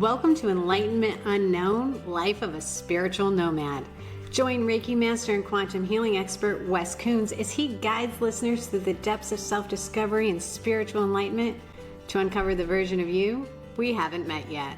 Welcome to Enlightenment Unknown, Life of a Spiritual Nomad. Join Reiki Master and Quantum Healing expert Wes Coons as he guides listeners through the depths of self-discovery and spiritual enlightenment to uncover the version of you we haven't met yet.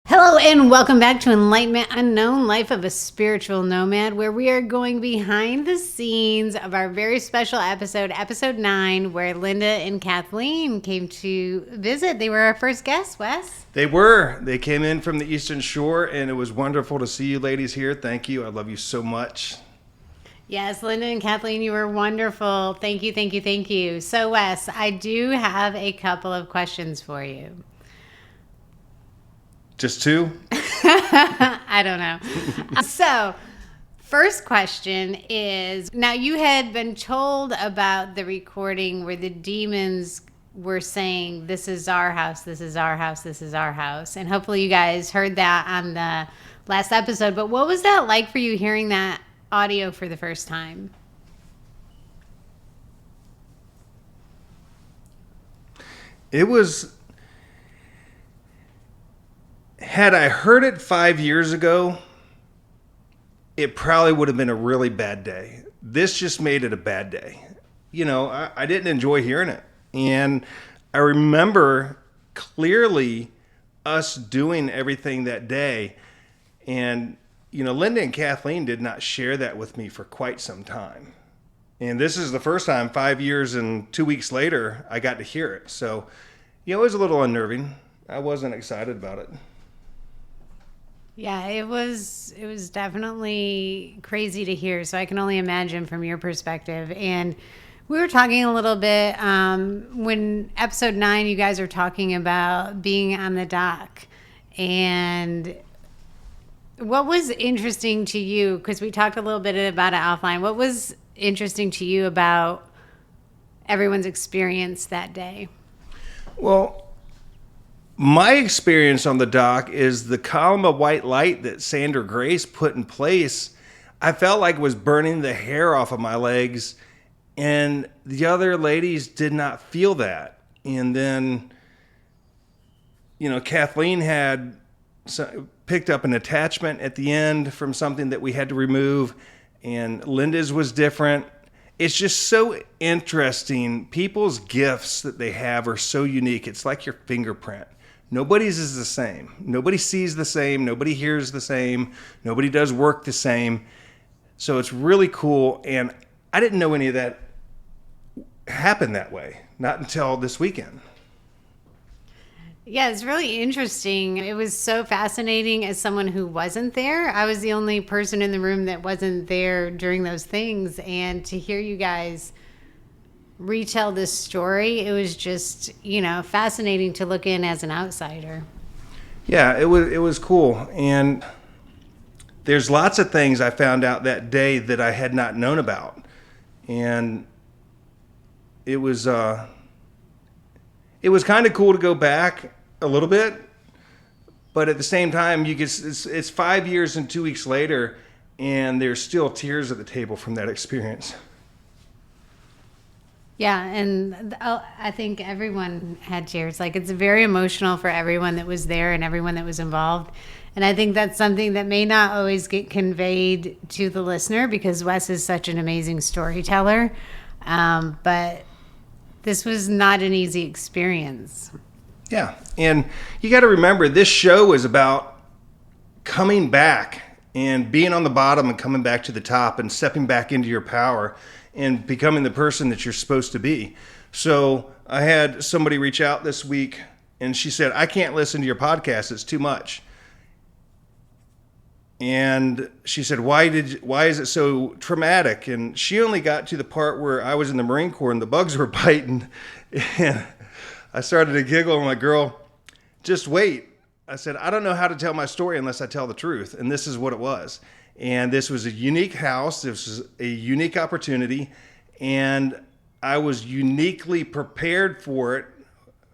Hello and welcome back to Enlightenment Unknown, Life of a Spiritual Nomad, where we are going behind the scenes of our very special episode, episode 9, where Linda and Kathleen came to visit. They were our first guests, Wes. They were. They came in from the Eastern Shore, and it was wonderful to see you ladies here. Thank you. I love you so much. Yes, Linda and Kathleen, you were wonderful. Thank you, thank you, thank you. So, Wes, I do have a couple of questions for you. Just two? I don't know. So, first question is, now you had been told about the recording where the demons were saying, this is our house, this is our house, this is our house. And hopefully you guys heard that on the last episode. But what was that like for you hearing that audio for the first time? It was... Had I heard it 5 years ago, it probably would have been a really bad day. This just made it a bad day. You know, I didn't enjoy hearing it. And I remember clearly us doing everything that day. And, you know, Linda and Kathleen did not share that with me for quite some time. And this is the first time, 5 years and 2 weeks later, I got to hear it. So, you know, it was a little unnerving. I wasn't excited about it. Yeah, it was definitely crazy to hear. So I can only imagine from your perspective. And we were talking a little bit when episode 9, you guys are talking about being on the dock. And what was interesting to you, because we talked a little bit about it offline, what was interesting to you about everyone's experience that day? Well, my experience on the dock is the column of white light that Sandra Grace put in place. I felt like it was burning the hair off of my legs, and the other ladies did not feel that. And then, you know, Kathleen had picked up an attachment at the end from something that we had to remove, and Linda's was different. It's just so interesting. People's gifts that they have are so unique. It's like your fingerprint. Nobody's is the same. Nobody sees the same. Nobody hears the same. Nobody does work the same. So it's really cool. And I didn't know any of that happened that way. Not until this weekend. Yeah, it's really interesting. It was so fascinating as someone who wasn't there. I was the only person in the room that wasn't there during those things. And to hear you guys retell this story, it was just, you know, fascinating to look in as an outsider. Yeah, it was cool. And there's lots of things I found out that day that I had not known about. And it was kind of cool to go back a little bit, but at the same time, it's 5 years and 2 weeks later, and there's still tears at the table from that experience. Yeah, and I think everyone had tears. Like, it's very emotional for everyone that was there and everyone that was involved. And I think that's something that may not always get conveyed to the listener because Wes is such an amazing storyteller. But this was not an easy experience. Yeah, and you got to remember, this show is about coming back and being on the bottom and coming back to the top and stepping back into your power and becoming the person that you're supposed to be. So I had somebody reach out this week, and she said, I can't listen to your podcast. It's too much. And she said, why is it so traumatic? And she only got to the part where I was in the Marine Corps and the bugs were biting. And I started to giggle. I'm like, girl, just wait. I said, I don't know how to tell my story unless I tell the truth. And this is what it was. And this was a unique house. This was a unique opportunity. And I was uniquely prepared for it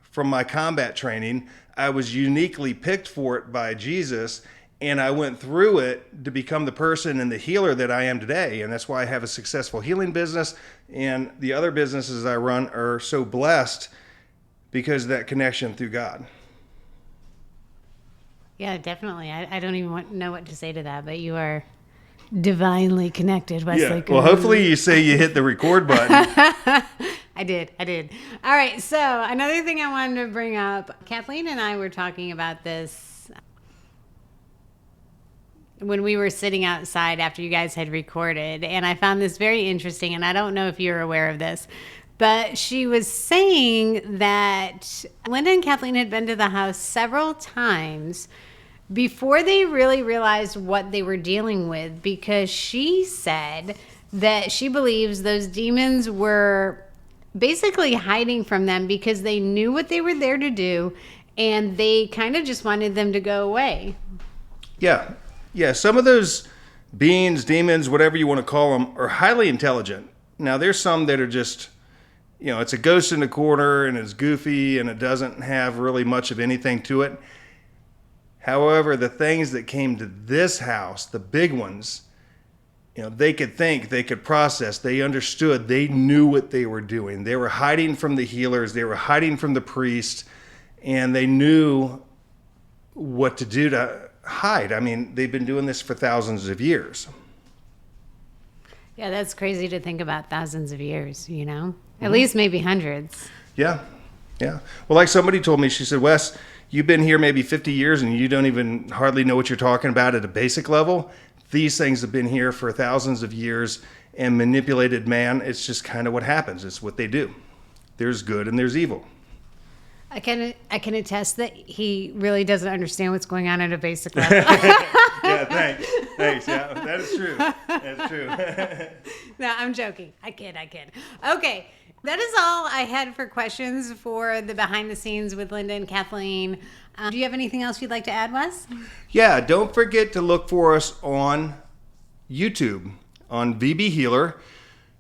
from my combat training. I was uniquely picked for it by Jesus. And I went through it to become the person and the healer that I am today. And that's why I have a successful healing business. And the other businesses I run are so blessed because of that connection through God. Yeah, definitely. I don't even know what to say to that, but you are divinely connected, Wesley. Yeah. Well, hopefully you say you hit the record button. I did. All right. So another thing I wanted to bring up, Kathleen and I were talking about this when we were sitting outside after you guys had recorded, and I found this very interesting, and I don't know if you're aware of this, but she was saying that Linda and Kathleen had been to the house several times before they really realized what they were dealing with, because she said that she believes those demons were basically hiding from them because they knew what they were there to do, and they kind of just wanted them to go away. Yeah. Yeah, some of those beings, demons, whatever you want to call them, are highly intelligent. Now, there's some that are just, it's a ghost in the corner and it's goofy and it doesn't have really much of anything to it. However, the things that came to this house, the big ones, they could think, they could process, they understood, they knew what they were doing. They were hiding from the healers, they were hiding from the priest, and they knew what to do to hide. I mean, they've been doing this for thousands of years. Yeah, that's crazy to think about, thousands of years, At least maybe hundreds. Yeah. Well, like somebody told me, she said, Wes, you've been here maybe 50 years and you don't even hardly know what you're talking about at a basic level. These things have been here for thousands of years and manipulated man. It's just kind of what happens. It's what they do. There's good and there's evil. I can attest that he really doesn't understand what's going on at a basic level. Yeah, thanks. Yeah, that is true. That's true. No, I'm joking. I kid. Okay, that is all I had for questions for the behind the scenes with Linda and Kathleen. Do you have anything else you'd like to add, Wes? Yeah, don't forget to look for us on YouTube, on VB Healer.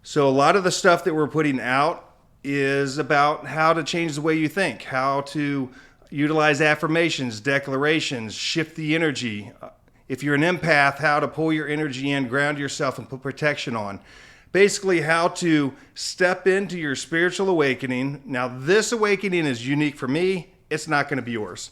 So a lot of the stuff that we're putting out is about how to change the way you think, how to utilize affirmations, declarations, shift the energy. If you're an empath, how to pull your energy in, ground yourself, and put protection on. Basically, how to step into your spiritual awakening. Now, this awakening is unique for me. It's not going to be yours.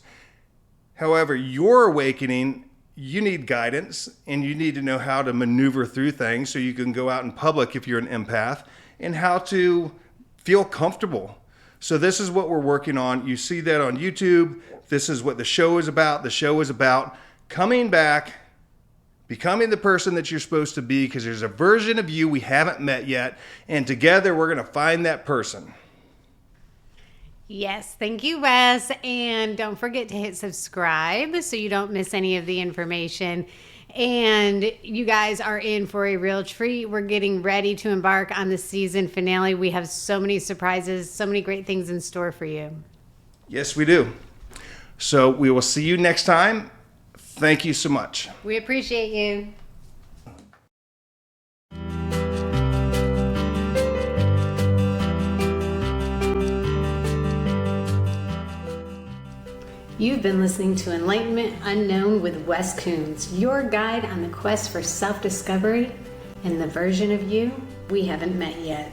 However, your awakening, you need guidance, and you need to know how to maneuver through things so you can go out in public if you're an empath, and how to feel comfortable. So this is what we're working on. You see that on YouTube. This is what the show is about. The show is about coming back, becoming the person that you're supposed to be, because there's a version of you we haven't met yet, and together we're going to find that person. Yes, thank you, Wes. And don't forget to hit subscribe so you don't miss any of the information. And you guys are in for a real treat. We're getting ready to embark on the season finale. We have so many surprises, so many great things in store for you. Yes, we do. So we will see you next time. Thank you so much. We appreciate you. You've been listening to Enlightenment Unknown with Wes Coons, your guide on the quest for self-discovery and the version of you we haven't met yet.